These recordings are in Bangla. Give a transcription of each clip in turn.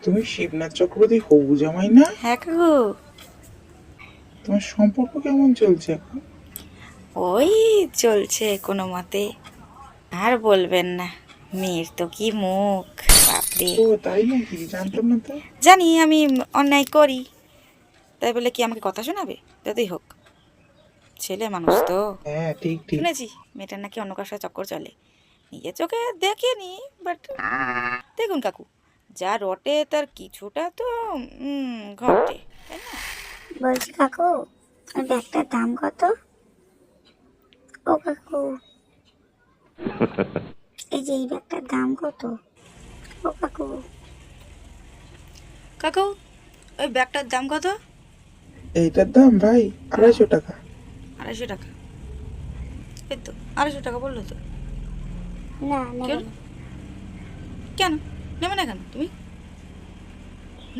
তুমি শিবনাথ চক্রবর্তী হবু জামাই না? হ্যাঁ কাকু। তোমার সম্পর্ক কেমন চলছে এখন? ওই চলছে কোনো মতে। আর বলবেন না, মেয়ের তো কি মুখ, বাপরে। ও তাই নাকি, জানতাম না তো। জানি আমি অন্যায় করি, তাই বলে কি আমাকে কথা শোনাবে? যতই হোক ছেলে মানুষ তো। হ্যাঁ ঠিক ঠিক। শুনেছি মেয়েটার নাকি অন্য কার সাথে চক্কর চলে, নিজের চোখে দেখিনি, বাট দেখুন কাকু, যা রটে তার কিছুটা তো ঘটে, তাই না? বলছি কাকু, ওই ব্যাগটার দাম কত? ও কাকু, এই যে এই ব্যাগটার দাম কত? ও কাকু, কাকু, ওই ব্যাগটার দাম কত? এইটার দাম ভাই 250 টাকা। 250 টাকা? এই তো 250 টাকা বললো তো। না নেব কেন? না। কেন নেবে না কেন তুমি?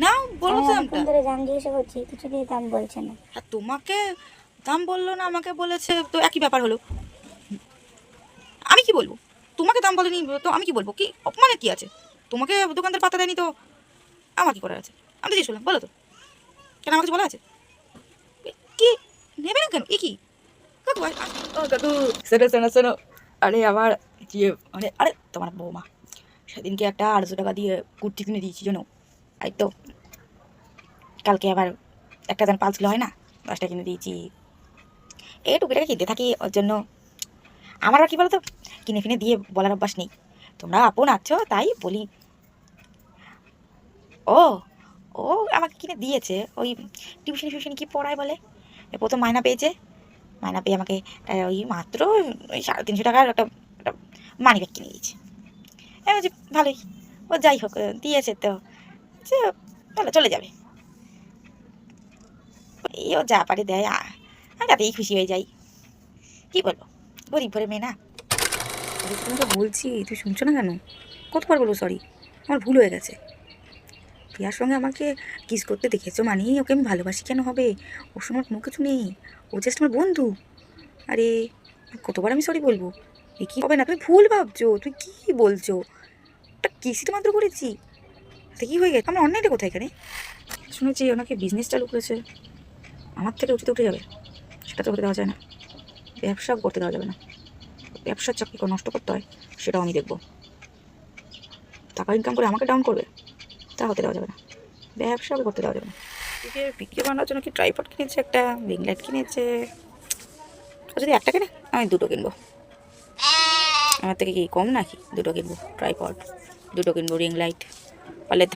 নাও, বলো আমি তো অনেকক্ষণ দামটা। ধরে দাম জিজ্ঞাসা করছি, কিছুতেই দাম বলছে না। আর তোমাকে দাম বললো না, আমাকে বলেছে, তো একই ব্যাপার হলো। আমি কি বলবো? তোমাকে দাম বলেনি তো আমি কি বলবো? কি অপমানের কি আছে? তোমাকে দোকানদার পাতা দেয়নি তো আমার কি করার আছে? আমি তো জিজ্ঞেস করলাম, বলো তো, কেন আমার কিছু বলা আছে? কি নেবে না কেন? এ কি কাকু? ও কাকু, শোনো শোনো শোনো। আরে আমার মানে আরে তোমার বৌমা সেদিনকে একটা 250 টাকা দিয়ে কুর্তি কিনে দিয়েছি জানো। এই তো কালকে আবার একটা যেন 5 কিলো হয় না, 10টা কিনে দিয়েছি। এই টুকিটাকে কিনতে থাকি ওর জন্য। আমার আর কি বলতো, কিনে ফিনে দিয়ে বলার অভ্যাস নেই। তোমরা আপন আছো তাই বলি। ও ও আমাকে কিনে দিয়েছে ওই টিউশন ফিউশন কি পড়ায় বলে। প্রথম মায়না পেয়েছে, মায়না পেয়ে আমাকে ওই মাত্র ওই 350 টাকার একটা একটা মানি ব্যাগ কিনে দিয়েছে। আমি বলছি ভালোই, ও যাই হোক দিয়েছে তো, সে ভালো চলে যাবে। এই ও যা পারে দেয়, আমি তাতেই খুশি হয়ে যাই। কি বলবো, গরিব ঘরে মেয়ে না। তোমাকে বলছি, তুই শুনছো না কেন? কতবার বলবো সরি, আমার ভুল হয়ে গেছে। প্রিয়ার সঙ্গে আমাকে কিস করতে দেখেছো মানে ওকে আমি ভালোবাসি কেন হবে? ওর সঙ্গে আমার কোনো কিছু নেই, ও জাস্ট আমার বন্ধু। আরে কতবার আমি সরি বলবো? এ কি হবে না, তুমি ভুল ভাবছো, তুমি কি বলছো? একটা কিসই তো মাত্র করেছি, তাতে কি হয়ে গেছে? আমার অন্যায়টা কোথায় এখানে? শুনেছি ওনাকে বিজনেস চালু করেছে, আমার থেকে উঁচুতে উঠে যাবে, সেটা তো হতে দেওয়া যায় না। ব্যবসা করতে দেওয়া যাবে না, ব্যবসার চাকরি নষ্ট করতে হয় সেটাও আমি দেখবো। টাকা ইনকাম করে আমাকে ডাউন করবে, তা হতে দেওয়া যাবে না। ব্যবসা করতে দেওয়া যাবে না। ভিডিও বানানোর জন্য কি ট্রাইপড কিনেছে, একটা রিং লাইট কিনেছে। ও যদি একটা কিনে আমি 2টো কিনবো। আমার থেকে কি কম নাকি? 2টো কিনবো ট্রাইপড, 2টো কিনবো রিং লাইট, পারলে